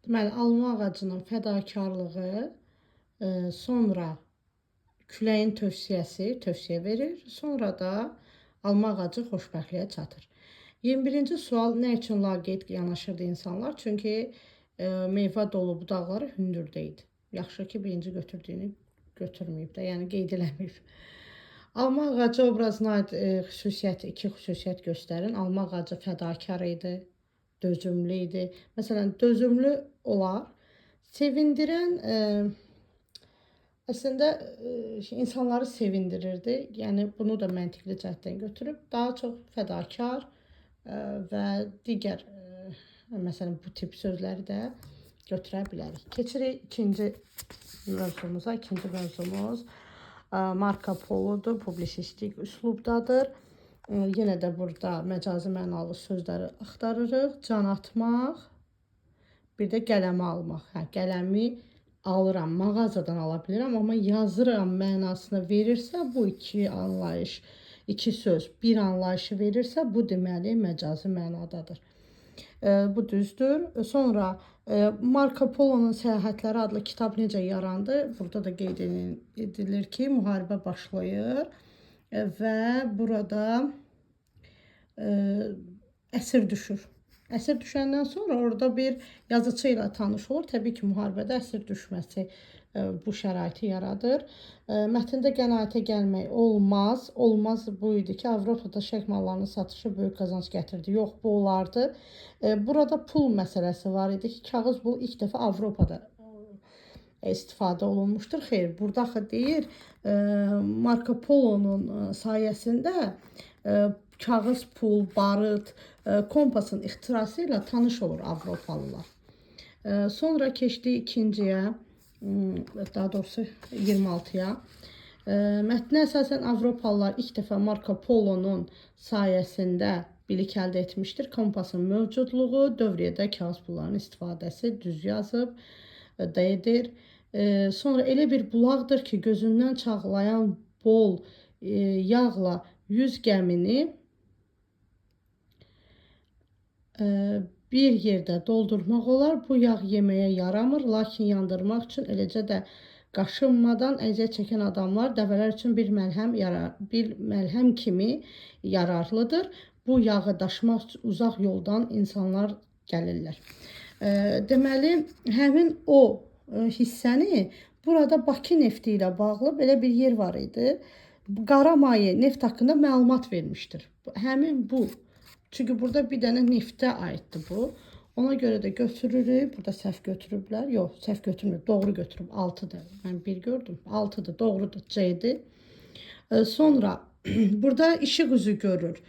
Deməli, alma ağacının fədakarlığı, sonra küləyin tövsiyə verir, sonra da alma ağacı xoşbəxtliyə çatır. 21-ci sual, nə üçün laqeyd yanaşırdı insanlar? Çünki meyvə dolu budaqları hündürdə idi. Yaxşı ki, birinci götürdüyünü götürməyib də, yəni qeyd eləməyib. Alma ağacı obrazına aid iki xüsusiyyət göstərin. Alma ağacı fədakar idi, dözümlü idi. Məsələn, dözümlü olar, sevindirən, əslində insanları sevindirirdi. Yəni, bunu da məntiqli cəhətdən götürüb, daha çox fədakar və digər, məsələn, bu tip sözləri də götürə bilərik. Keçirik ikinci mövzumuza. İkinci mövzumuz Marco Polo'dur, publisistik üslubdadır. Yenə də burada məcazi mənalı sözləri axtarırıq. Can atmaq, bir də qələmi almaq. Qələmi alıram, mağazadan ala bilirəm, amma yazıram mənasını verirsə, bu iki anlayış, iki söz bir anlayışı verirsə, bu deməli məcazi mənadadır. Bu düzdür. Sonra Marco Polo'nun Səyahətləri adlı kitab necə yarandı? Burada da qeyd edilir ki, müharibə başlayır və burada əsir düşür. Əsir düşəndən sonra orada bir yazıçı ilə tanış olur. Təbii ki, müharibədə əsir düşməsi bu şəraiti yaradır. Mətndə qənaətə gəlmək olmaz. Olmaz bu idi ki, Avropada şərq mallarının satışı böyük qazanc gətirdi. Yox, bu olardı. Burada pul məsələsi var idi ki, kağız pul ilk dəfə Avropada istifadə olunmuşdur. Xeyr, burada axı deyir, Marco Polo'nun sayəsində kağız pul, barıt, kompasın ixtirası ilə tanış olur Avropalılar. Sonra keçdi ikinciyə, daha doğrusu 26-ya. Mətnə əsasən Avropalılar ilk dəfə Marco Polo'nun sayəsində bilik əldə etmişdir. Kompasın mövcudluğu, dövriyyədə kağız pulların istifadəsi düz yazıb da edir. Sonra elə bir bulaqdır ki, gözündən çağlayan bol yağla yüz gəmini bir yerdə doldurmaq olar. Bu yağ yeməyə yaramır, lakin yandırmaq üçün, eləcə də qaşınmadan əziyyət çəkən adamlar dəvələr üçün bir məlhəm kimi yararlıdır. Bu yağı daşımaq üçün uzaq yoldan insanlar gəlirlər. Deməli, həmin o hissəni burada Bakı nefti ilə bağlı belə bir yer var idi. Qara maye, neft haqqında məlumat vermişdir. Həmin bu. Çünki burada bir dənə neftə aiddir bu. Ona görə də götürürük. Burada səhv götürüblər. Yox, səhv götürmür. Doğru götürüb. 6'dır. Mən bir gördüm. 6'dır. Doğrudur. C'dir. Sonra burada işıq üzü görür.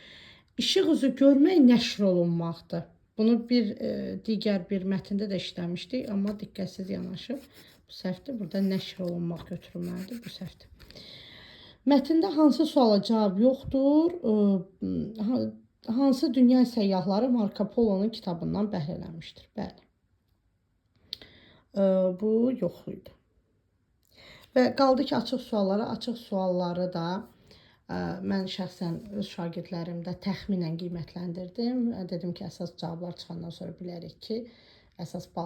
İşıq üzü görmək nəşr olunmaqdır. Bunu bir digər bir mətndə də işləmişdik, amma diqqətsiz yanaşıb. Bu səhvdir. Burada nəşr olunmaq götürülməlidir. Bu səhvdir. Mətndə hansı suala cavab yoxdur? Hansı dünya səyyahları Marco Polo'nun kitabından bəhrələnmişdir? Bəli. Bu yox idi. Və qaldı ki, açıq sualları da mən şəxsən öz şagirdlərimdə təxminən qiymətləndirdim. Dedim ki, əsas cavablar çıxandan sonra bilərik ki, əsas bal